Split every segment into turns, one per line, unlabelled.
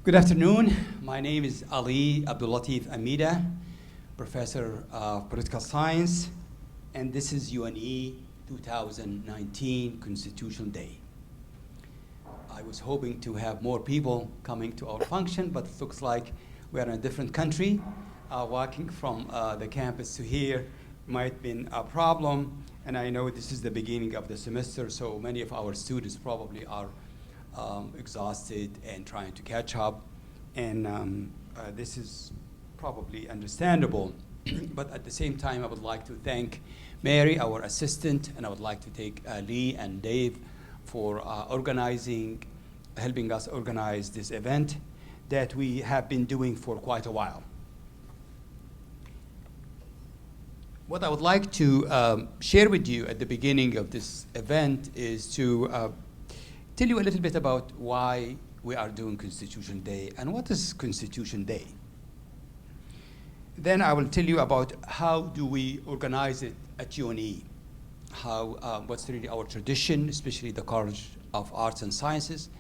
Good afternoon. My name is Ali Abdulatif Amida, Professor of Political Science, and this is UNE 2019 Constitution Day. I was hoping to have more people coming to our function, but it looks like we are in a different country. Walking from the campus to here might have been a problem, and I know this is the beginning of the semester, so many of our students probably are exhausted and trying to catch up, and this is probably understandable. But at the same time, I would like to thank Mary, our assistant, and I would like to thank Lee and Dave for helping us organize this event that we have been doing for quite a while. What I would like to share with you at the beginning of this event is to tell you a little bit about why we are doing Constitution Day and what is Constitution Day. Then I will tell you about how do we organize it at UNE, what's really our tradition, especially the College of Arts and Sciences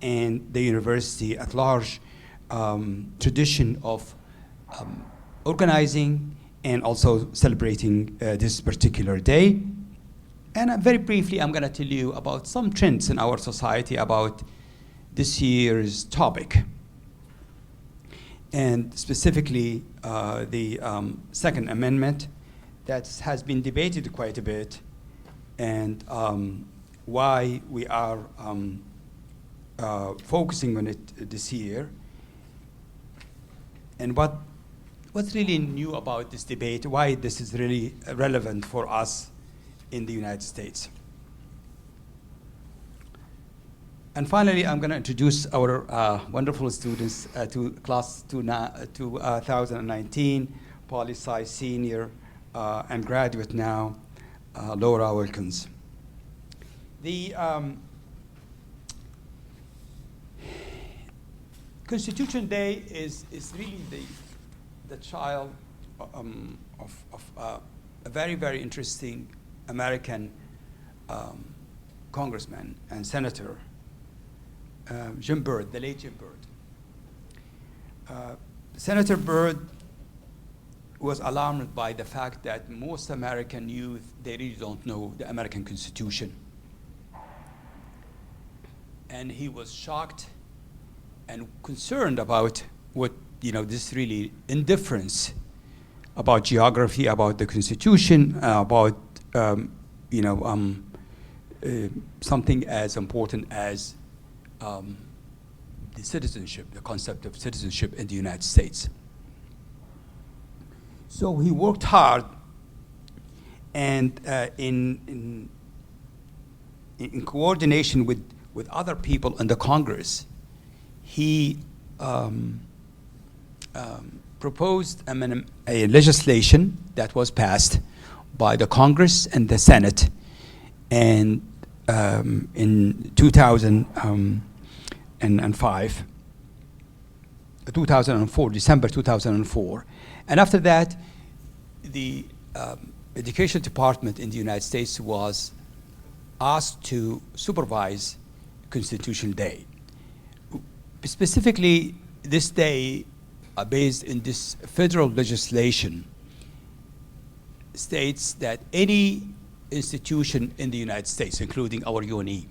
and the university at large tradition of organizing and also celebrating this particular day. And very briefly, I'm going to tell you about some trends in our society about this year's topic. And specifically, the Second Amendment that has been debated quite a bit, and why we are focusing on it this year, and what's really new about this debate, why this is really relevant for us in the United States. And finally, I'm going to introduce our wonderful students to class 2019, poli-sci senior and graduate now, Laura Elkins. The Constitution Day is really the child of a very, very interesting American congressman and senator, Jim Byrd, the late Jim Byrd. Senator Byrd was alarmed by the fact that most American youth, they really don't know the American Constitution. And he was shocked and concerned about what, this really indifference about geography, about the Constitution, about something as important as the citizenship, the concept of citizenship in the United States. So he worked hard, and in coordination with other people in the Congress, he proposed a legislation that was passed by the Congress and the Senate, and in 2004, December 2004. And after that, the Education Department in the United States was asked to supervise Constitution Day. Specifically, this day, based in this federal legislation, states that any institution in the United States, including our UNE,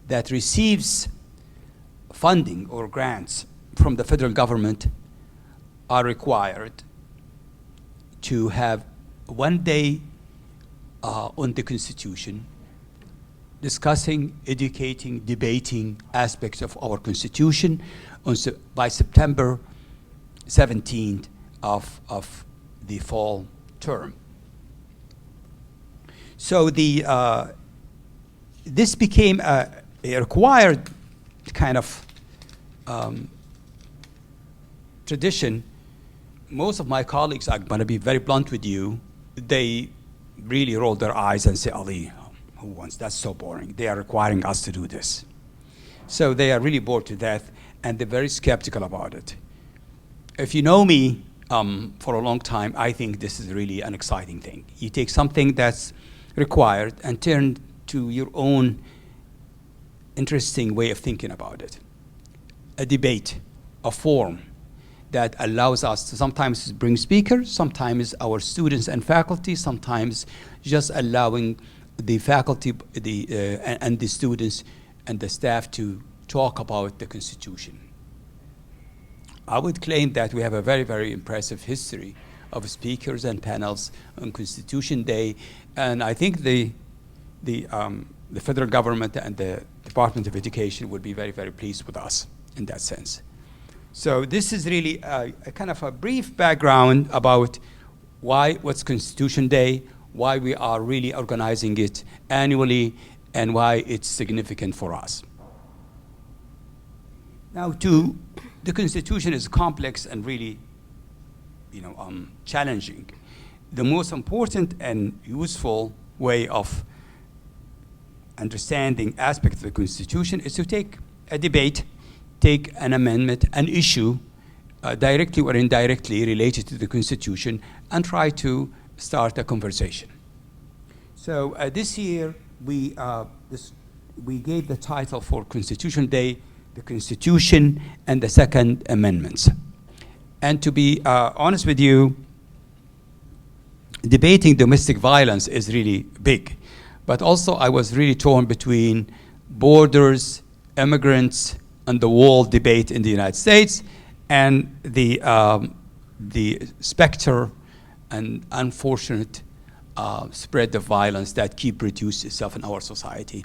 that receives funding or grants from the federal government are required to have one day on the Constitution, discussing, educating, debating aspects of our Constitution by September 17th of the fall term. So this became a required kind of tradition. Most of my colleagues, I'm going to be very blunt with you, they really roll their eyes and say, Ali, who wants? That's so boring. They are requiring us to do this. So they are really bored to death, and they're very skeptical about it. If you know me for a long time, I think this is really an exciting thing. You take something that's required and turn to your own interesting way of thinking about it. A debate, a forum that allows us to sometimes bring speakers, sometimes our students and faculty, sometimes just allowing the faculty and the students and the staff to talk about the Constitution. I would claim that we have a very, very impressive history of speakers and panels on Constitution Day, and I think the federal government and the Department of Education would be very, very pleased with us in that sense. So this is really a kind of a brief background about what's Constitution Day, why we are really organizing it annually, and why it's significant for us. Now, the Constitution is complex and really, challenging. The most important and useful way of understanding aspects of the Constitution is to take a debate, take an amendment, an issue directly or indirectly related to the Constitution, and try to start a conversation. So this year, we gave the title for Constitution Day, the Constitution and the Second Amendments. And to be honest with you, debating domestic violence is really big. But also I was really torn between borders, immigrants, and the wall debate in the United States, and the specter and unfortunate spread of violence that keep reducing itself in our society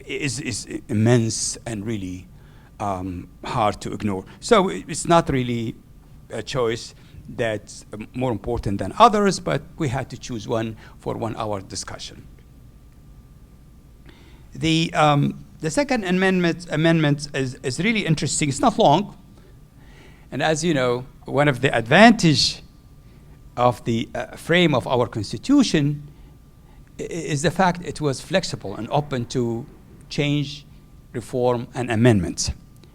is immense and really hard to ignore. So it's not really a choice that's more important than others, but we had to choose one for 1 hour discussion. The Second Amendment is really interesting. It's not long. And as you know, one of the advantages of the frame of our Constitution is the fact it was flexible and open to change, reform, and amendments.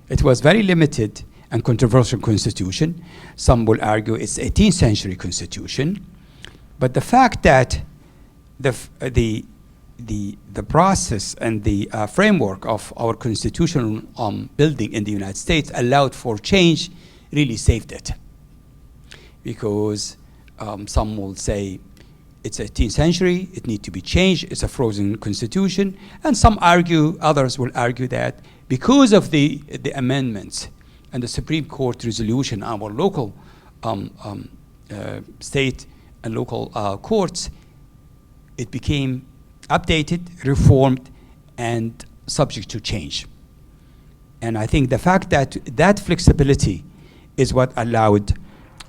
It was very limited and controversial Constitution. Some will argue it's 18th century Constitution. But the fact that the process and the framework of our constitutional building in the United States allowed for change really saved it. Because some will say it's 18th century, it needs to be changed, it's a frozen constitution. And some argue, others will argue that because of the amendments and the Supreme Court resolution, our local state and local courts, it became updated, reformed, and subject to change. And I think the fact that that flexibility is what allowed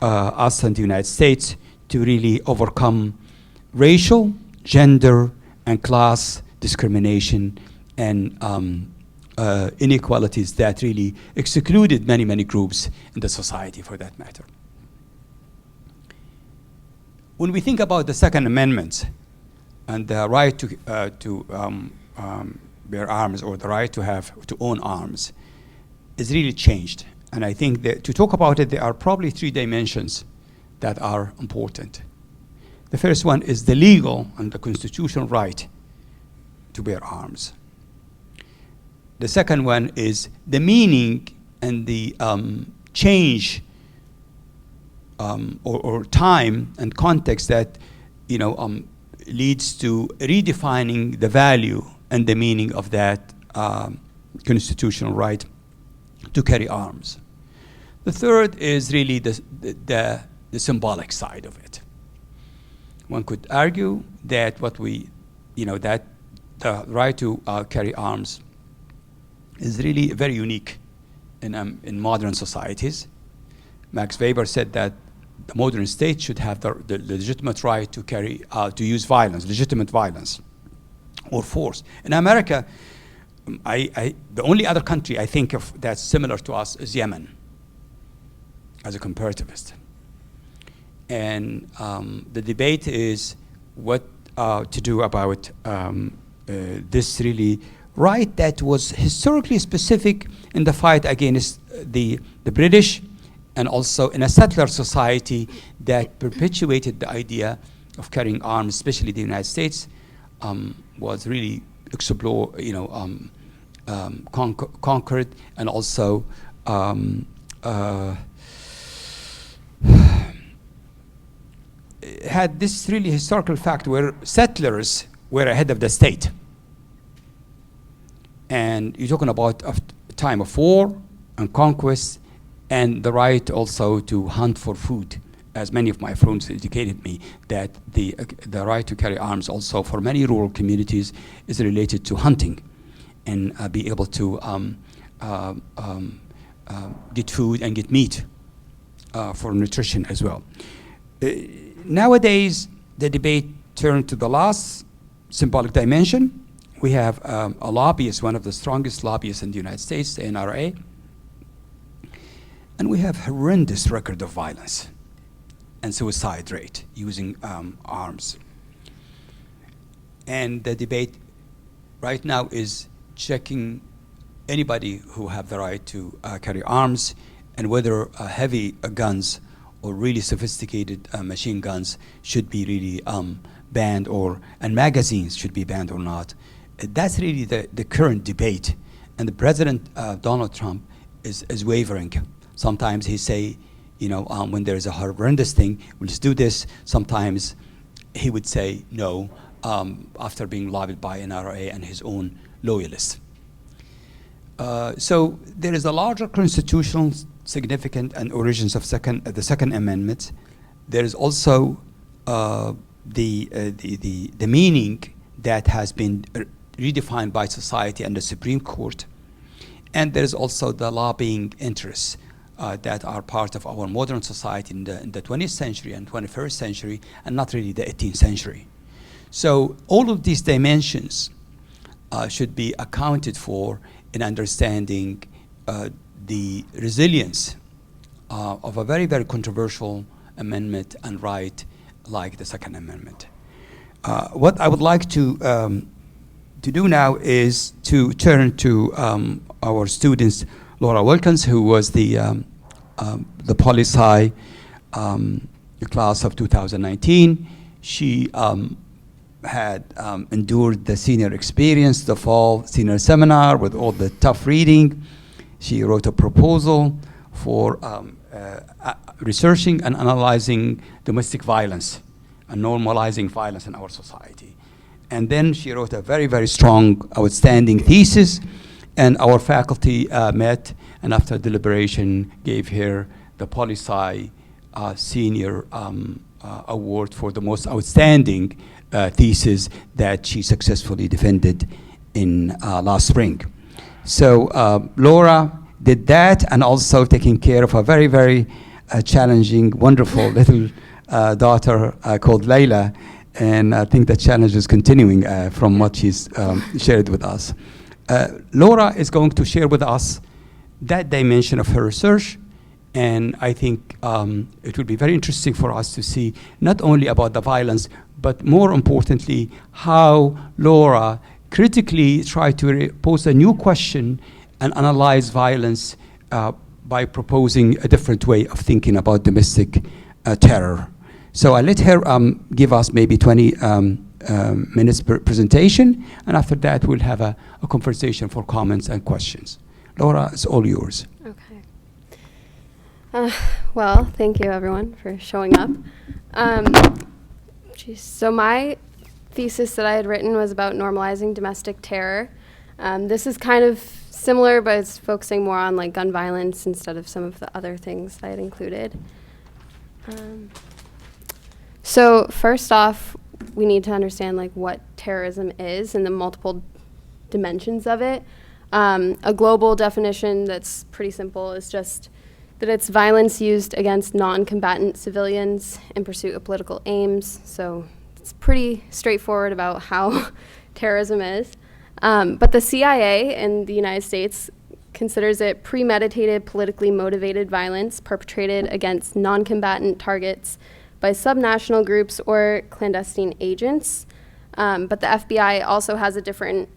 us in the United States to really overcome racial, gender, and class discrimination and inequalities that really excluded many, many groups in the society for that matter. When we think about the Second Amendment and the right to bear arms, or the right to own arms, is really changed. And I think that to talk about it, there are probably 3 dimensions that are important. The first one is the legal and the constitutional right to bear arms. The second one is the meaning and the change or time and context that leads to redefining the value and the meaning of that constitutional right to carry arms. The third is really the symbolic side of it. One could argue that that the right to carry arms is really very unique in modern societies. Max Weber said that the modern state should have the legitimate right to to use violence, legitimate violence or force. In America, the only other country I think of that's similar to us is Yemen, as a comparativist. And the debate is what to do about this really right that was historically specific in the fight against the British, and also in a settler society that perpetuated the idea of carrying arms, especially the United States, was really conquered and also had this really historical fact where settlers were ahead of the state. And you're talking about a time of war and conquest and the right also to hunt for food. As many of my friends educated me, that the right to carry arms also for many rural communities is related to hunting and be able to get food and get meat for nutrition as well. Nowadays, the debate turned to the last symbolic dimension. We have a lobbyist, one of the strongest lobbyists in the United States, the NRA, and we have horrendous record of violence and suicide rate using arms. And the debate right now is checking anybody who have the right to carry arms and whether heavy guns or really sophisticated machine guns should be really banned, and magazines should be banned or not. That's really the current debate. And the President Donald Trump is wavering. Sometimes he say, you know, when there's a horrendous thing, we'll just do this. Sometimes he would say no after being lobbied by NRA and his own loyalists. So there is a larger constitutional significance and origins of the Second Amendment. There is also the meaning that has been redefined by society and the Supreme Court. And there's also the lobbying interests that are part of our modern society in the 20th century and 21st century, and not really the 18th century. So all of these dimensions should be accounted for in understanding the resilience of a very, very controversial amendment and right like the Second Amendment. What I would like to do now is to turn to our students, Laura Wilkins, who was the poli-sci class of 2019. She had endured the senior experience, the fall senior seminar with all the tough reading. She wrote a proposal for researching and analyzing domestic violence and normalizing violence in our society. And then she wrote a very, very strong, outstanding thesis, and our faculty met, and after deliberation gave her the poli-sci senior award for the most outstanding thesis that she successfully defended in last spring. So Laura did that, and also taking care of a very, very challenging, wonderful little daughter called Layla, and I think the challenge is continuing from what she's shared with us. Laura is going to share with us that dimension of her research, and I think it will be very interesting for us to see not only about the violence, but more importantly, how Laura critically tried to pose a new question and analyze violence by proposing a different way of thinking about domestic terror. So I let her give us maybe 20 minutes per presentation, and after that we'll have a conversation for comments and questions. Laura, it's all yours.
Okay. Well, thank you everyone for showing up. So my thesis that I had written was about normalizing domestic terror. This is kind of similar, but it's focusing more on like gun violence instead of some of the other things I had included. So first off, we need to understand like what terrorism is and the multiple dimensions of it. A global definition that's pretty simple is just that it's violence used against non-combatant civilians in pursuit of political aims. So it's pretty straightforward about how terrorism is. But the CIA in the United States considers it premeditated, politically motivated violence perpetrated against non-combatant targets by subnational groups or clandestine agents. But the FBI also has a different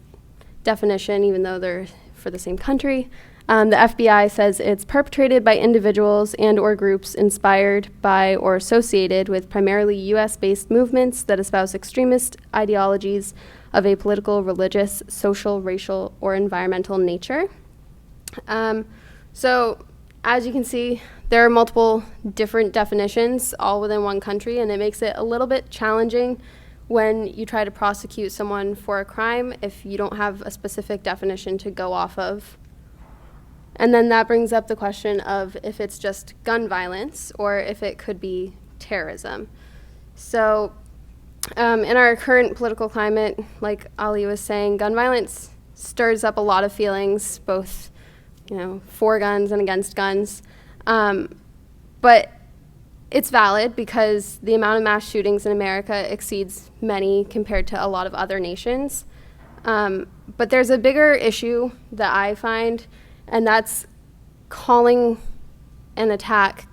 definition, even though they're for the same country. The FBI says it's perpetrated by individuals and or groups inspired by or associated with primarily US-based movements that espouse extremist ideologies of a political, religious, social, racial, or environmental nature. So as you can see, there are multiple different definitions all within one country, and it makes it a little bit challenging when you try to prosecute someone for a crime if you don't have a specific definition to go off of. And then that brings up the question of if it's just gun violence or if it could be terrorism. So in our current political climate, like Ali was saying, gun violence stirs up a lot of feelings, both for guns and against guns. But it's valid because the amount of mass shootings in America exceeds many compared to a lot of other nations. But there's a bigger issue that I find, and that's calling an attack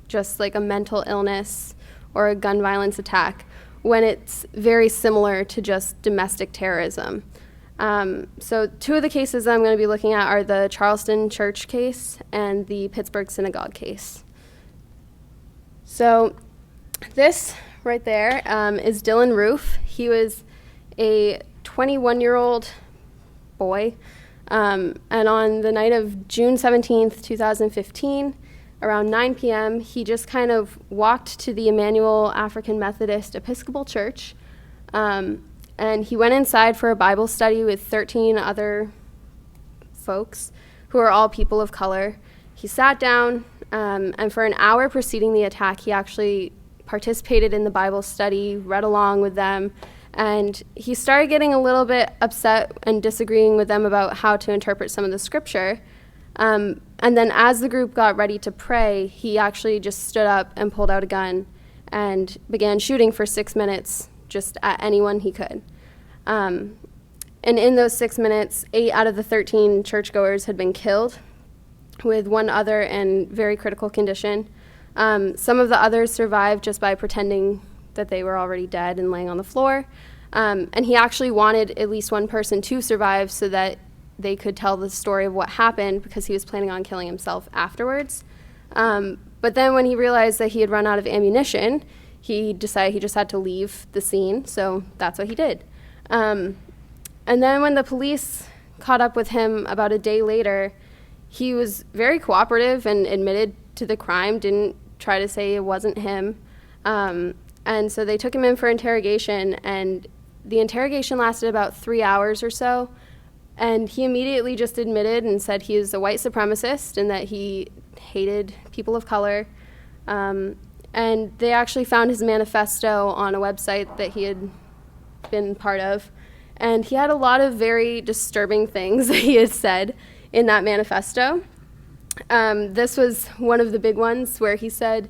just like a mental illness or a gun violence attack when it's very similar to just domestic terrorism. So two of the cases I'm going to be looking at are the Charleston church case and the Pittsburgh synagogue case. So this right there is Dylan Roof. He was a 21-year-old boy, and on the night of June 17th, 2015, around 9 p.m., he just kind of walked to the Emmanuel African Methodist Episcopal Church, and he went inside for a Bible study with 13 other folks who are all people of color. He sat down, and for an hour preceding the attack, he actually participated in the Bible study, read along with them, and he started getting a little bit upset and disagreeing with them about how to interpret some of the scripture. And then as the group got ready to pray, he actually just stood up and pulled out a gun and began shooting for 6 minutes just at anyone he could. And in those 6 minutes, 8 out of the 13 churchgoers had been killed, with one other in very critical condition. Some of the others survived just by pretending that they were already dead and laying on the floor. And he actually wanted at least one person to survive so that they could tell the story of what happened, because he was planning on killing himself afterwards. But then when he realized that he had run out of ammunition, he decided he just had to leave the scene, so that's what he did. And then when the police caught up with him about a day later, he was very cooperative and admitted to the crime, didn't try to say it wasn't him. And so they took him in for interrogation, and the interrogation lasted about 3 hours or so. And he immediately just admitted and said he was a white supremacist and that he hated people of color. And they actually found his manifesto on a website that he had been part of. And he had a lot of very disturbing things that he had said in that manifesto. This was one of the big ones where he said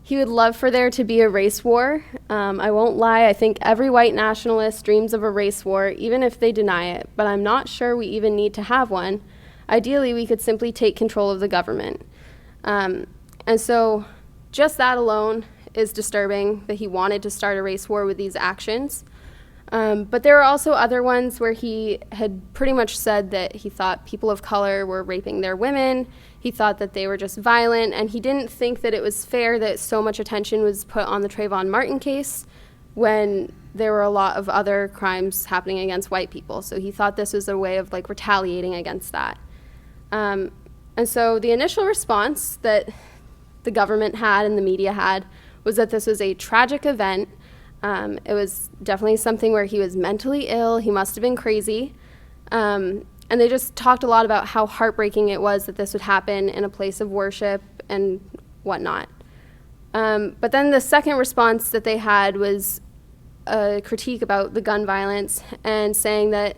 he would love for there to be a race war. I won't lie, I think every white nationalist dreams of a race war, even if they deny it, but I'm not sure we even need to have one. Ideally, we could simply take control of the government. And so just that alone is disturbing, that he wanted to start a race war with these actions. But there were also other ones where he had pretty much said that he thought people of color were raping their women. He thought that they were just violent, and he didn't think that it was fair that so much attention was put on the Trayvon Martin case when there were a lot of other crimes happening against white people. So he thought this was a way of retaliating against that. And so the initial response that the government had and the media had was that this was a tragic event. It was definitely something where he was mentally ill, he must have been crazy, and they just talked a lot about how heartbreaking it was that this would happen in a place of worship and whatnot. But then the second response that they had was a critique about the gun violence and saying that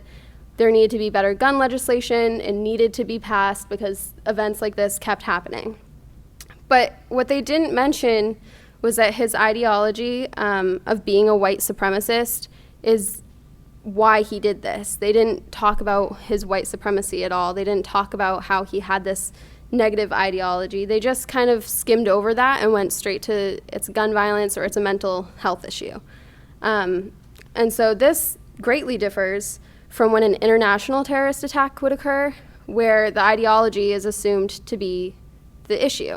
there needed to be better gun legislation and needed to be passed because events like this kept happening. But what they didn't mention was that his ideology of being a white supremacist is why he did this. They didn't talk about his white supremacy at all. They didn't talk about how he had this negative ideology. They just kind of skimmed over that and went straight to it's gun violence or it's a mental health issue. And so this greatly differs from when an international terrorist attack would occur, where the ideology is assumed to be the issue.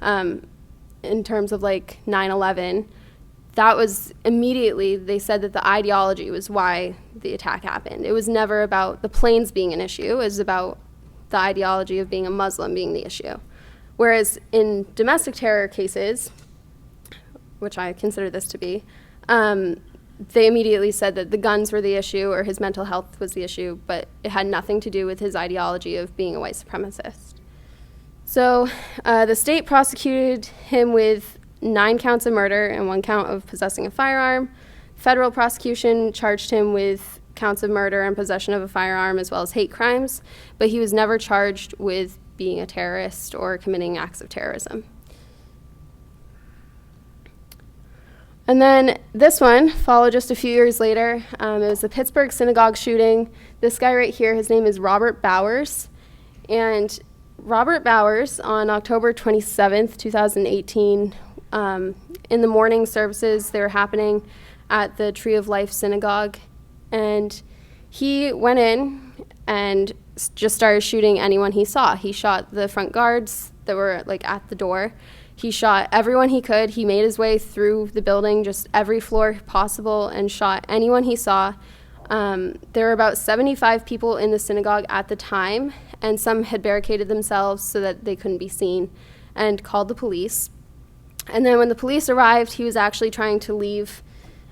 In terms of 9/11, that was immediately, they said that the ideology was why the attack happened. It was never about the planes being an issue. It was about the ideology of being a Muslim being the issue. Whereas in domestic terror cases, which I consider this to be, they immediately said that the guns were the issue or his mental health was the issue, but it had nothing to do with his ideology of being a white supremacist. So the state prosecuted him with 9 counts of murder and 1 count of possessing a firearm. Federal prosecution charged him with counts of murder and possession of a firearm as well as hate crimes, but he was never charged with being a terrorist or committing acts of terrorism. And then this one followed just a few years later. It was the Pittsburgh synagogue shooting. This guy right here, his name is Robert Bowers. And Robert Bowers, on October 27th, 2018, in the morning services, they were happening at the Tree of Life Synagogue. And he went in and just started shooting anyone he saw. He shot the front guards that were like at the door. He shot everyone he could. He made his way through the building, just every floor possible, and shot anyone he saw. There were about 75 people in the synagogue at the time, and some had barricaded themselves so that they couldn't be seen and called the police. And then when the police arrived, he was actually trying to leave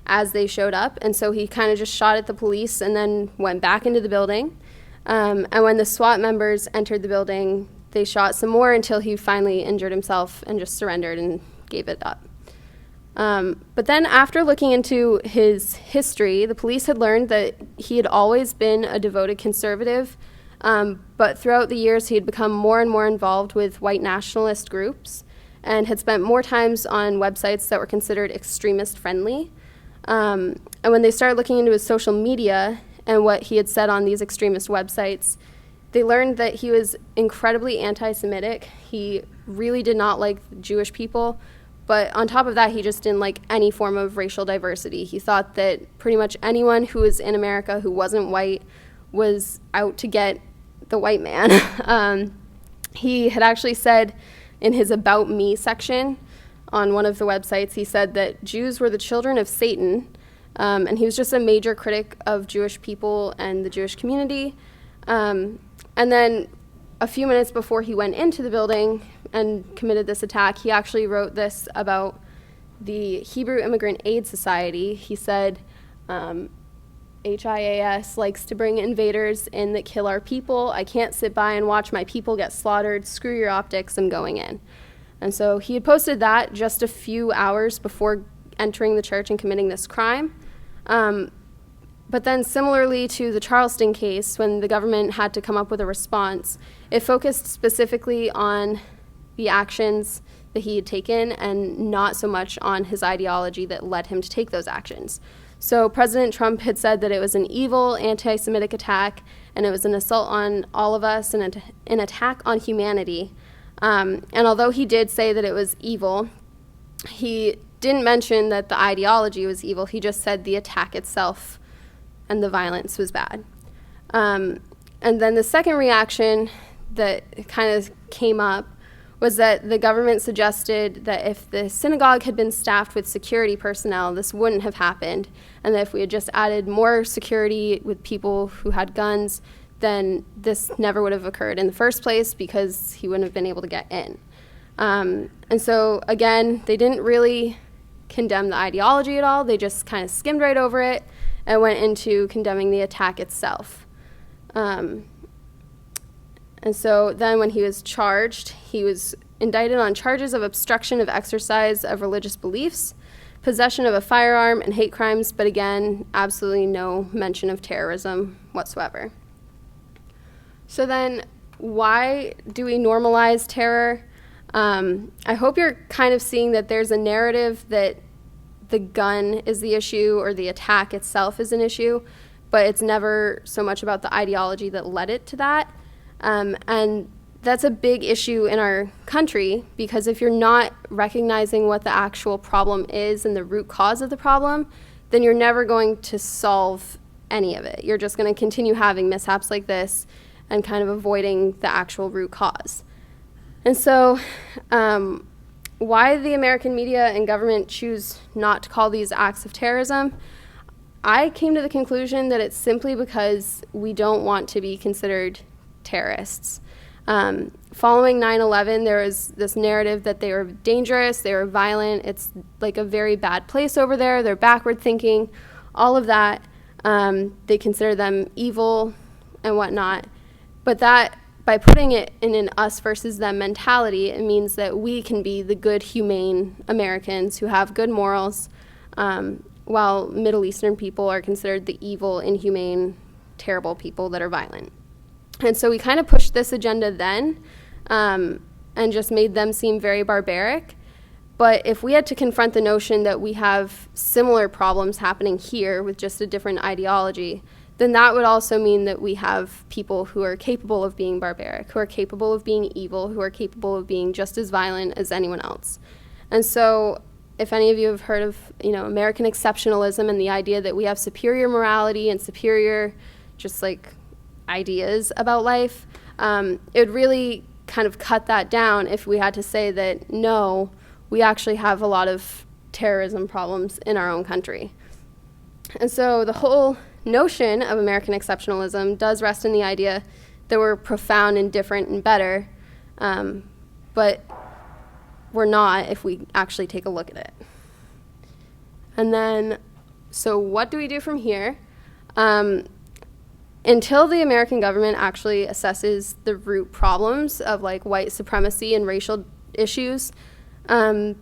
as they showed up, and so he kind of just shot at the police and then went back into the building. And when the SWAT members entered the building, they shot some more until he finally injured himself and just surrendered and gave it up. But then after looking into his history, the police had learned that he had always been a devoted conservative, but throughout the years he had become more and more involved with white nationalist groups and had spent more times on websites that were considered extremist friendly. And when they started looking into his social media and what he had said on these extremist websites, they learned that he was incredibly anti-Semitic. He really did not like Jewish people, but on top of that, he just didn't like any form of racial diversity. He thought that pretty much anyone who was in America who wasn't white was out to get the white man. He had actually said in his About Me section on one of the websites, he said that Jews were the children of Satan, and he was just a major critic of Jewish people and the Jewish community. And then a few minutes before he went into the building and committed this attack, he actually wrote this about the Hebrew Immigrant Aid Society. He said, HIAS likes to bring invaders in that kill our people. I can't sit by and watch my people get slaughtered. Screw your optics, I'm going in. And so he had posted that just a few hours before entering the church and committing this crime. But then similarly to the Charleston case, when the government had to come up with a response, it focused specifically on the actions that he had taken and not so much on his ideology that led him to take those actions. So President Trump had said that it was an evil anti-Semitic attack and it was an assault on all of us and an attack on humanity. And although he did say that it was evil, he didn't mention that the ideology was evil. He just said the attack itself and the violence was bad. And then the second reaction that kind of came up was that the government suggested that if the synagogue had been staffed with security personnel, this wouldn't have happened, and that if we had just added more security with people who had guns, then this never would have occurred in the first place because he wouldn't have been able to get in. And so, again, they didn't really condemn the ideology at all. They just kind of skimmed right over it and went into condemning the attack itself. And so then when he was charged, he was indicted on charges of obstruction of exercise of religious beliefs, possession of a firearm, and hate crimes, but again, absolutely no mention of terrorism whatsoever. So then why do we normalize terror? I hope you're kind of seeing that there's a narrative that the gun is the issue or the attack itself is an issue, but it's never so much about the ideology that led it to that. And that's a big issue in our country because if you're not recognizing what the actual problem is and the root cause of the problem, then you're never going to solve any of it. You're just going to continue having mishaps like this and kind of avoiding the actual root cause. And so why the American media and government choose not to call these acts of terrorism, I came to the conclusion that it's simply because we don't want to be considered terrorists. Following 9/11, there was this narrative that they were dangerous, they were violent, it's like a very bad place over there, they're backward thinking, all of that. They consider them evil and whatnot. But that, by putting it in an us versus them mentality, it means that we can be the good, humane Americans who have good morals, while Middle Eastern people are considered the evil, inhumane, terrible people that are violent. And so we kind of pushed this agenda then, and just made them seem very barbaric. But if we had to confront the notion that we have similar problems happening here with just a different ideology, then that would also mean that we have people who are capable of being barbaric, who are capable of being evil, who are capable of being just as violent as anyone else. And so if any of you have heard of, American exceptionalism and the idea that we have superior morality and superior just like ideas about life, it would really kind of cut that down if we had to say that, no, we actually have a lot of terrorism problems in our own country. And so the whole notion of American exceptionalism does rest in the idea that we're profound and different and better, but we're not if we actually take a look at it. And then, so what do we do from here? Until the American government actually assesses the root problems of like white supremacy and racial issues, and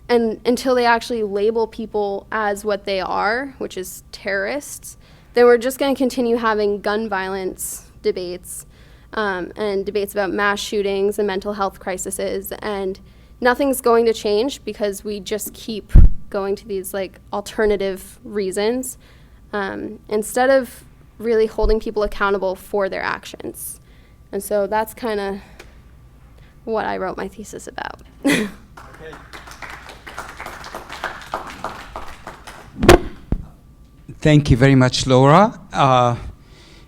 until they actually label people as what they are, which is terrorists, then we're just going to continue having gun violence debates, and debates about mass shootings and mental health crises, and nothing's going to change because we just keep going to these like alternative reasons, instead of really holding people accountable for their actions. And so that's kind of what I wrote my thesis about.
Okay.
Thank you very much, Laura.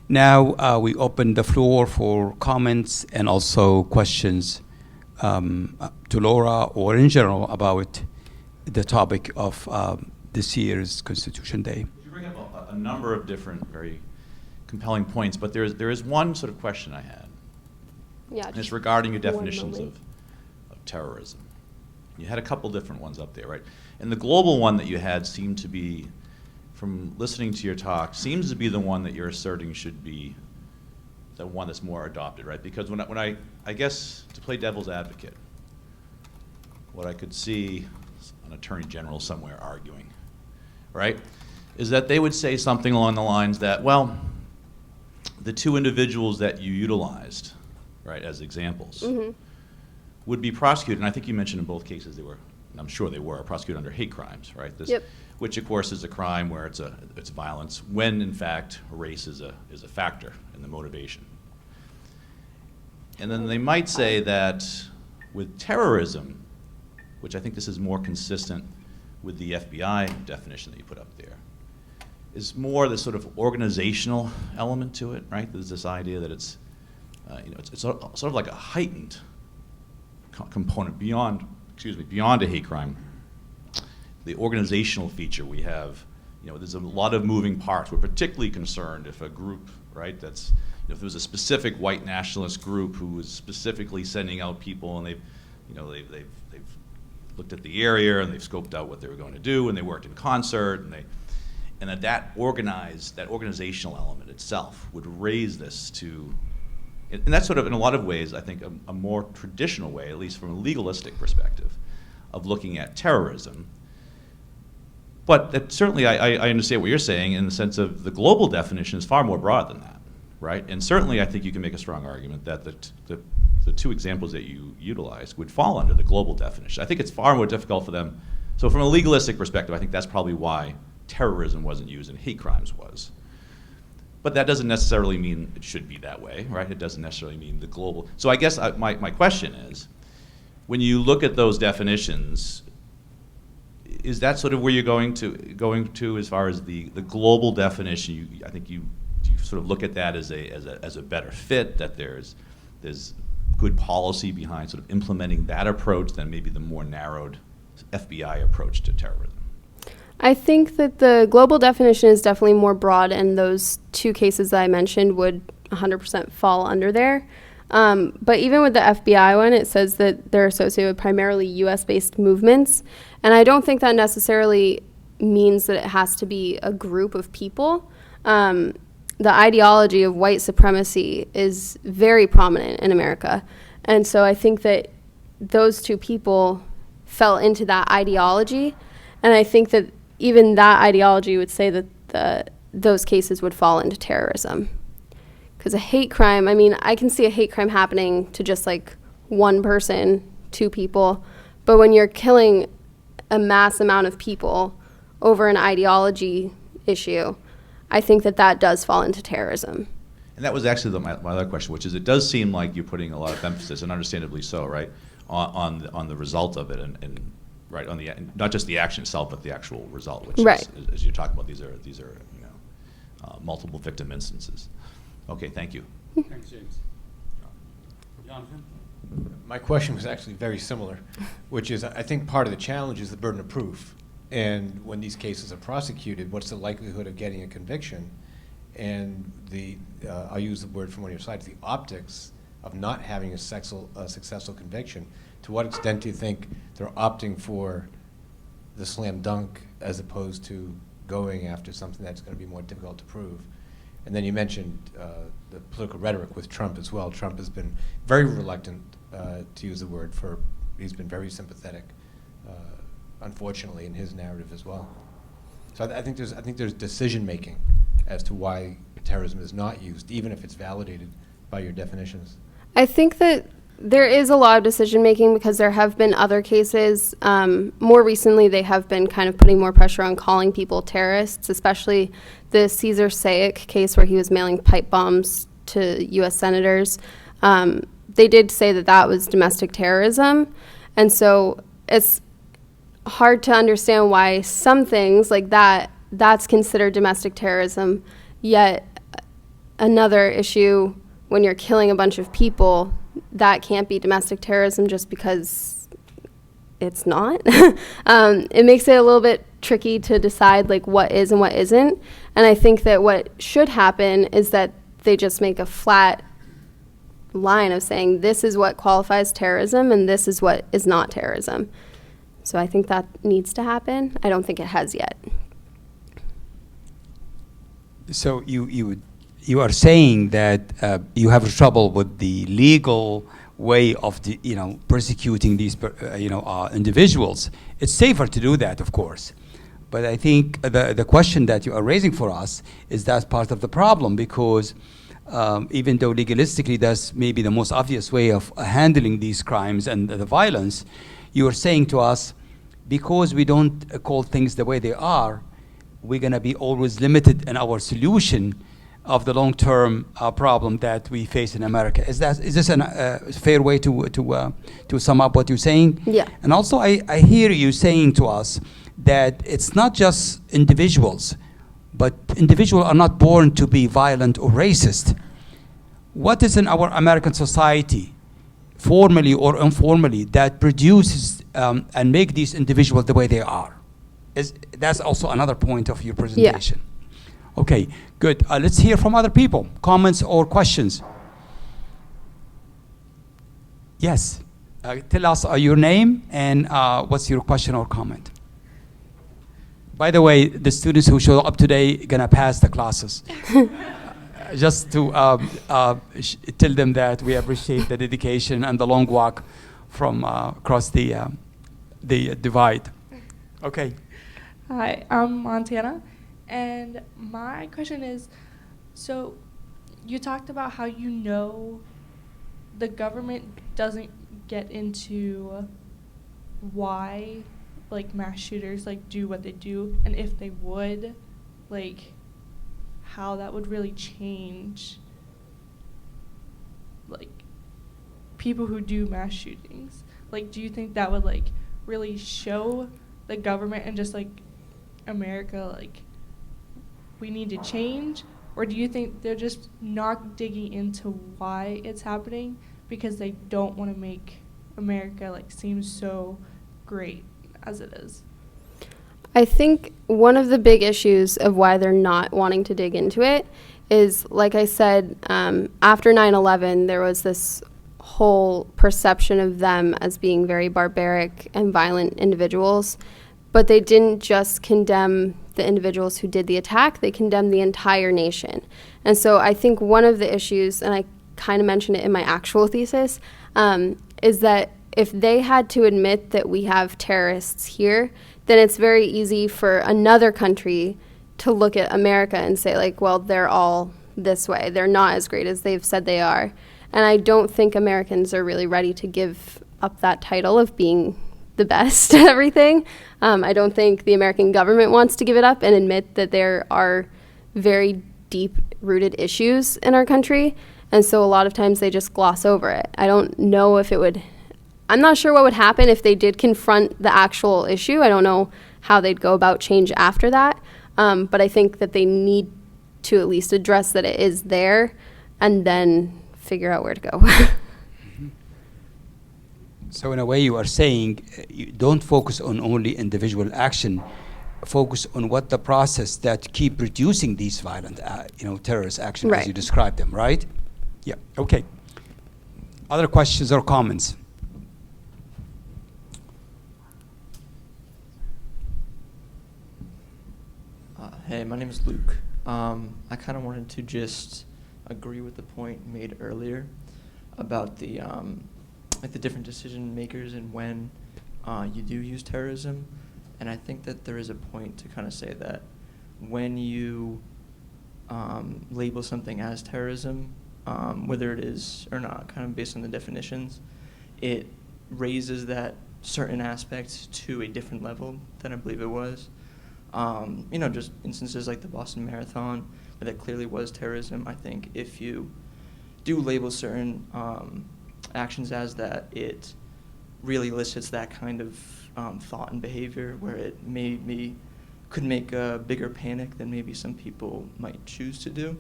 Now we open the floor for comments and also questions to Laura or in general about the topic of this year's Constitution Day.
You bring up a number of different very compelling points, but there is one sort of question I had.
Yeah,
and it's regarding your definitions of terrorism. You had a couple different ones up there, right? And the global one that you had seemed to be, from listening to your talk, seems to be the one that you're asserting should be the one that's more adopted, right? Because when I guess, to play devil's advocate, what I could see an attorney general somewhere arguing, right, is that they would say something along the lines that, well, the two individuals that you utilized, right, as examples, would be prosecuted, and I think you mentioned in both cases they were, and I'm sure they were, prosecuted under hate crimes, right? This,
yep.
Which of course is a crime where it's violence, when in fact race is a factor in the motivation. And then they might say that with terrorism, which I think this is more consistent with the FBI definition that you put up there, is more the sort of organizational element to it, right? There's this idea that it's sort of like a heightened component beyond a hate crime. The organizational feature we have, there's a lot of moving parts. We're particularly concerned if a group, right, that's, if there was a specific white nationalist group who was specifically sending out people and they've looked at the area and they've scoped out what they were going to do and they worked in concert and that organizational element itself would raise this to, and that's sort of in a lot of ways, I think, a more traditional way, at least from a legalistic perspective, of looking at terrorism. But that certainly, I understand what you're saying in the sense of the global definition is far more broad than that, right? And certainly I think you can make a strong argument that the two examples that you utilized would fall under the global definition. I think it's far more difficult for them. So from a legalistic perspective, I think that's probably why terrorism wasn't used and hate crimes was. But that doesn't necessarily mean it should be that way, right? It doesn't necessarily mean the global. So I guess my question is, when you look at those definitions, is that sort of where you're going to as far as the global definition? I think you sort of look at that as a better fit, that there's good policy behind sort of implementing that approach than maybe the more narrowed FBI approach to terrorism.
I think that the global definition is definitely more broad, and those two cases that I mentioned would 100% fall under there. But even with the FBI one, it says that they're associated with primarily US-based movements. And I don't think that necessarily means that it has to be a group of people. The ideology of white supremacy is very prominent in America. And so I think that those two people fell into that ideology. And I think that even that ideology would say that those cases would fall into terrorism. Because a hate crime, I mean, I can see a hate crime happening to just like one person, two people. But when you're killing a mass amount of people over an ideology issue, I think that does fall into terrorism.
And that was actually my other question, which is it does seem like you're putting a lot of emphasis, and understandably so, right, on the result of it, and right on the not just the action itself, but the actual result, which
right.
is, as you're talking about, these are multiple victim instances. Okay, thank you.
Thanks, James. Jonathan?
My question was actually very similar, which is I think part of the challenge is the burden of proof. And when these cases are prosecuted, what's the likelihood of getting a conviction? And I'll use the word from one of your slides, the optics of not having a successful conviction. To what extent do you think they're opting for the slam dunk as opposed to going after something that's going to be more difficult to prove? And then you mentioned the political rhetoric with Trump as well. Trump has been very reluctant to use the word he's been very sympathetic, unfortunately, in his narrative as well. So I think there's decision making as to why terrorism is not used, even if it's validated by your definitions.
I think that there is a lot of decision making because there have been other cases. More recently, they have been kind of putting more pressure on calling people terrorists, especially the Cesar Sayic case where he was mailing pipe bombs to U.S. senators. They did say that was domestic terrorism. And so it's hard to understand why some things like that's considered domestic terrorism, yet another issue when you're killing a bunch of people, that can't be domestic terrorism just because it's not. It makes it a little bit tricky to decide like what is and what isn't. And I think that what should happen is that they just make a flat line of saying this is what qualifies terrorism and this is what is not terrorism. So I think that needs to happen. I don't think it has yet.
So you are saying that you have trouble with the legal way of persecuting these individuals. It's safer to do that, of course. But I think the question that you are raising for us is that's part of the problem, because even though legalistically that's maybe the most obvious way of handling these crimes and the violence, you are saying to us, because we don't call things the way they are, we're going to be always limited in our solution of the long-term problem that we face in America. Is this a fair way to sum up what you're saying?
Yeah.
And also, I hear you saying to us that it's not just individuals, but individuals are not born to be violent or racist. What is in our American society, formally or informally, that produces and make these individuals the way they are? That's also another point of your presentation. Yeah. Okay, good. Let's hear from other people. Comments or questions? Yes. Tell us your name and what's your question or comment. By the way, the students who show up today are going to pass the classes. Just to tell them that we appreciate the dedication and the long walk from across the divide. Okay.
Hi, I'm Montana. And my question is, so you talked about how the government doesn't get into why like mass shooters like do what they do, and if they would, like how that would really change like people who do mass shootings. Like, do you think that would like really show the government and just like America like we need to change? Or do you think they're just not digging into why it's happening because they don't want to make America like seem so great as it is?
I think one of the big issues of why they're not wanting to dig into it is, like I said, after 9/11, there was this whole perception of them as being very barbaric and violent individuals. But they didn't just condemn the individuals who did the attack, they condemned the entire nation. And so I think one of the issues, and I kind of mentioned it in my actual thesis, is that if they had to admit that we have terrorists here, then it's very easy for another country to look at America and say, like, well, they're all this way. They're not as great as they've said they are. And I don't think Americans are really ready to give up that title of being the best at everything. I don't think the American government wants to give it up and admit that there are very deep-rooted issues in our country. And so a lot of times they just gloss over it. I don't know if it would, I'm not sure what would happen if they did confront the actual issue. I don't know how they'd go about change after that. But I think that they need to at least address that it is there and then figure out where to go.
So in a way you are saying you don't focus on only individual action, focus on what the process that keep producing these violent, terrorist actions as you described them, right? Yeah, okay. Other questions or comments?
Hey, my name is Luke. I kind of wanted to just agree with the point made earlier about the different decision makers and when you do use terrorism. And I think that there is a point to kind of say that when you label something as terrorism, whether it is or not, kind of based on the definitions, it raises that certain aspect to a different level than I believe it was. Just instances like the Boston Marathon, where that clearly was terrorism. I think if you do label certain actions as that, it really elicits that kind of thought and behavior where it could make a bigger panic than maybe some people might choose to do.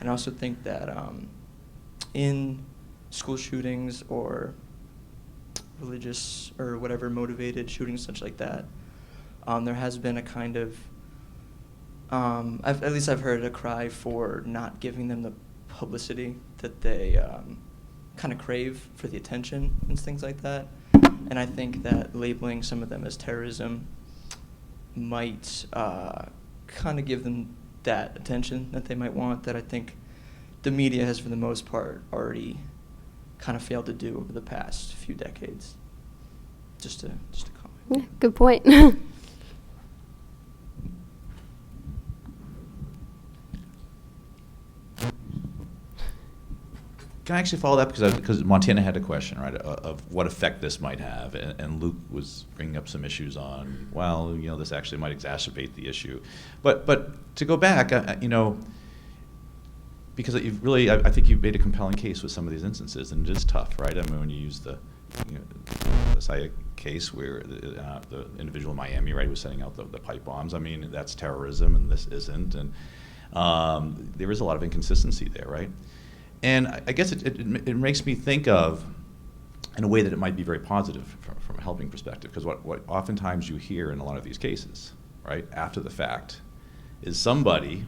And I also think that in school shootings or religious or whatever motivated shootings, such like that, there has been a kind of, at least I've heard a cry for not giving them the publicity that they kind of crave for the attention and things like that. And I think that labeling some of them as terrorism might kind of give them that attention that they might want, that I think the media has, for the most part, already kind of failed to do over the past few decades. Just to comment.
Yeah, good point.
Can I actually follow that? Because Montana had a question, right, of what effect this might have. And Luke was bringing up some issues on, well, this actually might exacerbate the issue. But to go back, because I think you've made a compelling case with some of these instances, and it is tough, right? I mean, when you use the Saya case where the individual in Miami, right, was setting out the pipe bombs. I mean, that's terrorism, and this isn't. And there is a lot of inconsistency there, right? And I guess it makes me think of, in a way that it might be very positive from a helping perspective, because what oftentimes you hear in a lot of these cases, right, after the fact, is somebody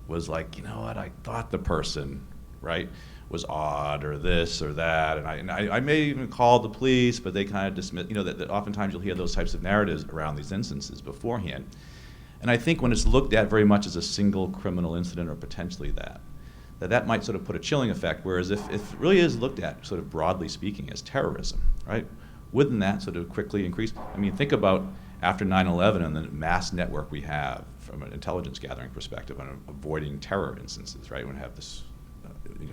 was like, you know what, I thought the person, right, was odd or this or that, and I may even call the police, but they kind of dismiss, that oftentimes you'll hear those types of narratives around these instances beforehand. And I think when it's looked at very much as a single criminal incident or potentially that might sort of put a chilling effect, whereas if it really is looked at sort of broadly speaking as terrorism, right, wouldn't that sort of quickly increase? I mean, think about after 9/11 and the mass network we have from an intelligence gathering perspective on avoiding terror instances, right? When we have this,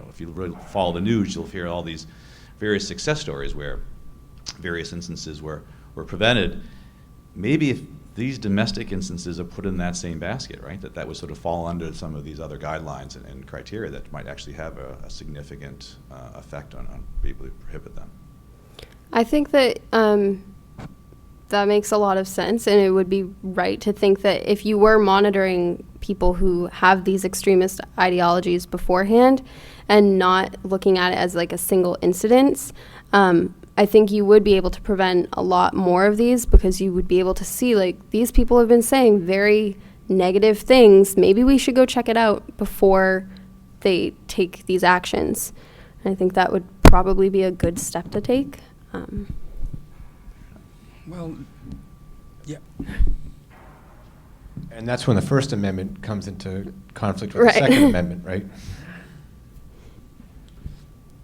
if you really follow the news, you'll hear all these various success stories where various instances were prevented. Maybe if these domestic instances are put in that same basket, right, that would sort of fall under some of these other guidelines and criteria that might actually have a significant effect on being able to prohibit them.
I think that that makes a lot of sense, and it would be right to think that if you were monitoring people who have these extremist ideologies beforehand and not looking at it as like a single incident, I think you would be able to prevent a lot more of these, because you would be able to see, like, these people have been saying very negative things. Maybe we should go check it out before they take these actions. And I think that would probably be a good step to take.
Well, yeah.
And that's when the First Amendment comes into conflict with
Right.
the Second Amendment, right?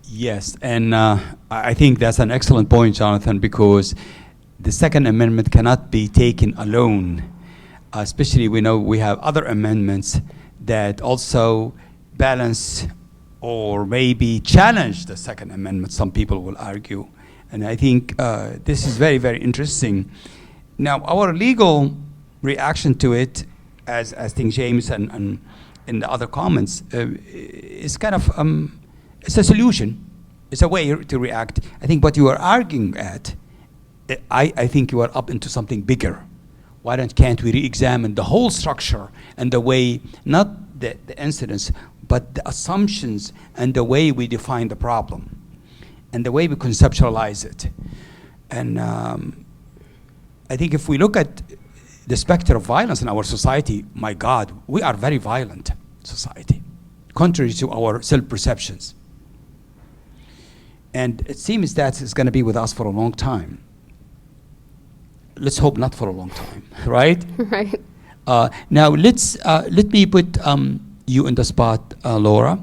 Yes, and I think that's an excellent point, Jonathan, because the Second Amendment cannot be taken alone. Especially, we know we have other amendments that also balance or maybe challenge the Second Amendment, some people will argue. And I think this is very, very interesting. Now, our legal reaction to it, as I think James and the other comments, is kind of, it's a solution. It's a way to react. I think what you are arguing at, I think you are up into something bigger. Can't we re-examine the whole structure and the way, not the incidents, but the assumptions and the way we define the problem and the way we conceptualize it. And I think if we look at the specter of violence in our society, my God, we are very violent society, contrary to our self-perceptions. And it seems that it's going to be with us for a long time. Let's hope not for a long time, right?
Right.
Now let me put you in the spot, Laura,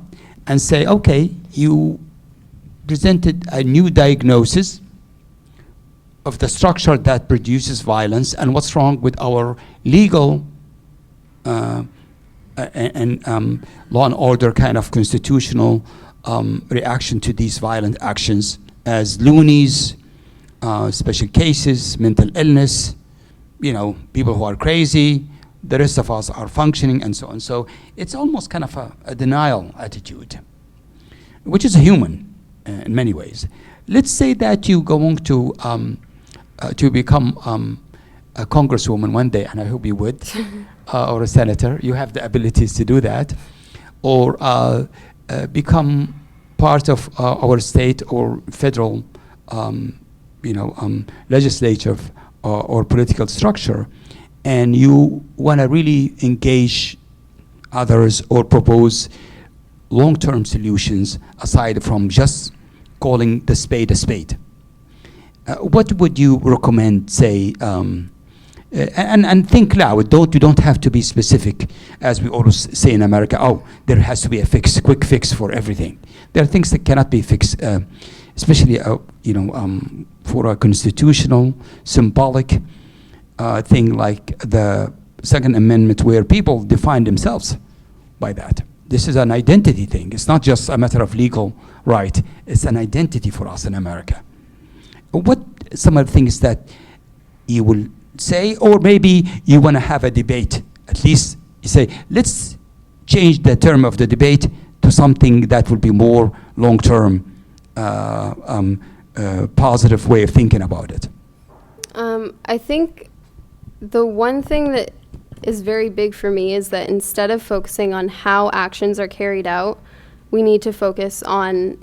and say, okay, you presented a new diagnosis of the structure that produces violence and what's wrong with our legal and law and order kind of constitutional reaction to these violent actions as loonies, special cases, mental illness, people who are crazy, the rest of us are functioning, and so on. So it's almost kind of a denial attitude, which is human in many ways. Let's say that you're going to become a congresswoman one day, and I hope you would, or a senator. You have the abilities to do that, or become part of our state or federal, legislative or political structure, and you want to really engage others or propose long-term solutions aside from just calling the spade a spade. What would you recommend, say, and think loud, you don't have to be specific, as we always say in America, oh, there has to be a quick fix for everything. There are things that cannot be fixed, especially, for a constitutional, symbolic thing like the Second Amendment, where people define themselves by that. This is an identity thing. It's not just a matter of legal right. It's an identity for us in America. What some of the things that you will say, or maybe you want to have a debate, at least you say, let's change the term of the debate to something that will be more long-term, positive way of thinking about it.
I think the one thing that is very big for me is that instead of focusing on how actions are carried out, we need to focus on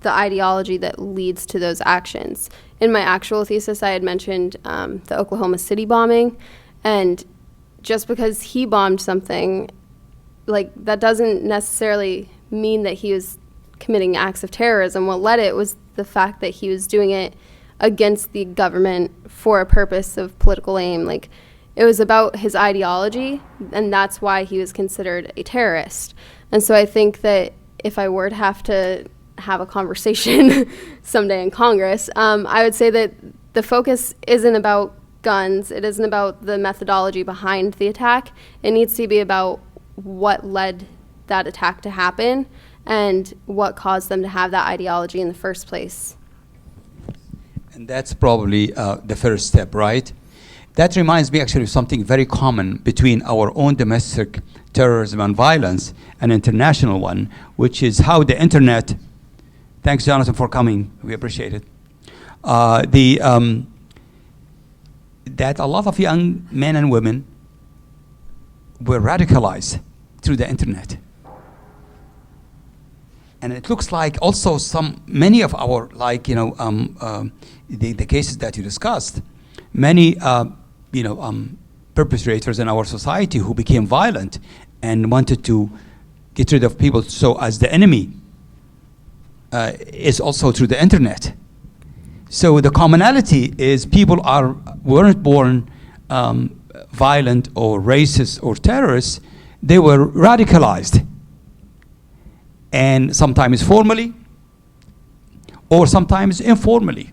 the ideology that leads to those actions. In my actual thesis, I had mentioned the Oklahoma City bombing, and just because he bombed something, that doesn't necessarily mean that he was committing acts of terrorism. What led it was the fact that he was doing it against the government for a purpose of political aim. It was about his ideology, and that's why he was considered a terrorist. And so I think that if I were to have a conversation someday in Congress, I would say that the focus isn't about guns. It isn't about the methodology behind the attack. It needs to be about what led that attack to happen and what caused them to have that ideology in the first place.
And that's probably the first step, right? That reminds me actually of something very common between our own domestic terrorism and violence and international one, which is how the internet, thanks Jonathan for coming, we appreciate it, that a lot of young men and women were radicalized through the internet. And it looks like also many of our, the cases that you discussed, many, perpetrators in our society who became violent and wanted to get rid of people so as the enemy is also through the internet. So the commonality is people weren't born violent or racist or terrorists. They were radicalized, and sometimes formally or sometimes informally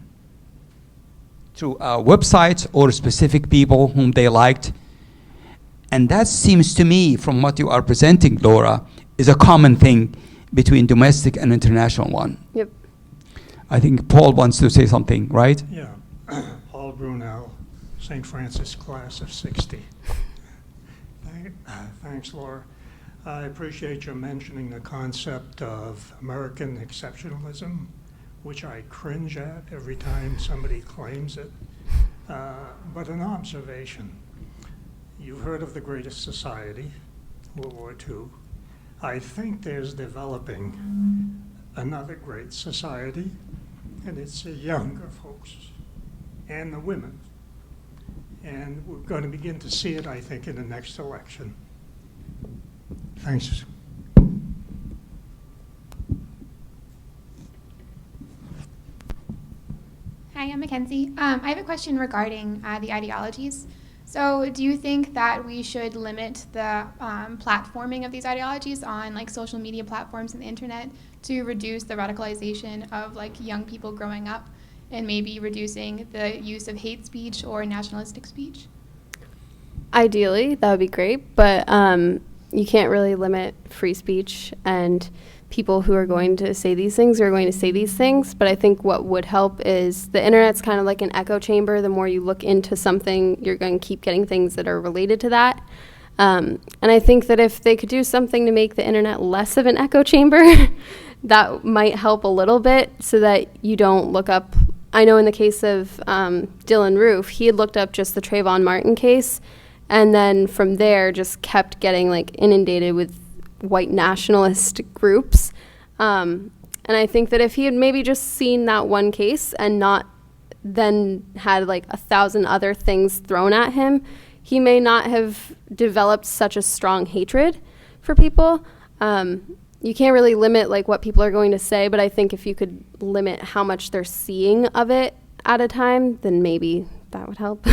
through websites or specific people whom they liked. And that seems to me, from what you are presenting, Laura, is a common thing between domestic and international one.
Yep.
I think Paul wants to say something, right?
Yeah, Paul Brunel, St. Francis class of 60. Thanks, Laura. I appreciate you mentioning the concept of American exceptionalism, which I cringe at every time somebody claims it. But an observation. You've heard of the Greatest Society, World War II. I think there's developing another great society, and it's the younger folks and the women. And we're going to begin to see it, I think, in the next election. Thanks.
Hi, I'm Mackenzie. I have a question regarding the ideologies. So do you think that we should limit the platforming of these ideologies on like social media platforms and the internet to reduce the radicalization of like young people growing up and maybe reducing the use of hate speech or nationalistic speech?
Ideally, that would be great, but you can't really limit free speech, and people who are going to say these things are going to say these things. But I think what would help is the internet's kind of like an echo chamber. The more you look into something, you're going to keep getting things that are related to that. And I think that if they could do something to make the internet less of an echo chamber, that might help a little bit so that you don't look up. I know in the case of Dylan Roof, he had looked up just the Trayvon Martin case, and then from there just kept getting like inundated with white nationalist groups. And I think that if he had maybe just seen that one case and not then had like 1,000 other things thrown at him, he may not have developed such a strong hatred for people. You can't really limit like what people are going to say, but I think if you could limit how much they're seeing of it at a time, then maybe that would help.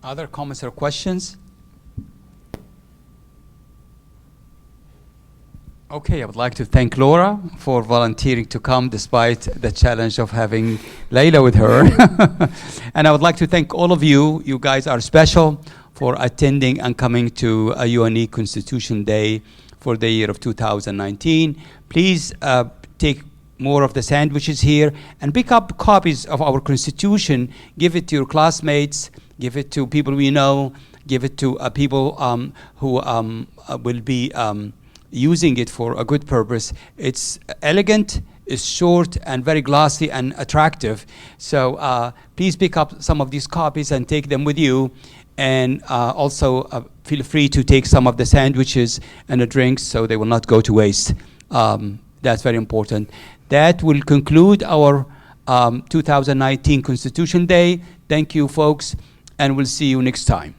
Other comments or questions? Okay, I would like to thank Laura for volunteering to come despite the challenge of having Layla with her. And I would like to thank all of you. You guys are special for attending and coming to a UNE Constitution Day for the year of 2019. Please take more of the sandwiches here and pick up copies of our Constitution. Give it to your classmates. Give it to people we know. Give it to people who will be using it for a good purpose. It's elegant, it's short, and very glossy and attractive. So please pick up some of these copies and take them with you. And also feel free to take some of the sandwiches and the drinks so they will not go to waste. That's very important. That will conclude our 2019 Constitution Day. Thank you, folks. And we'll see you next time.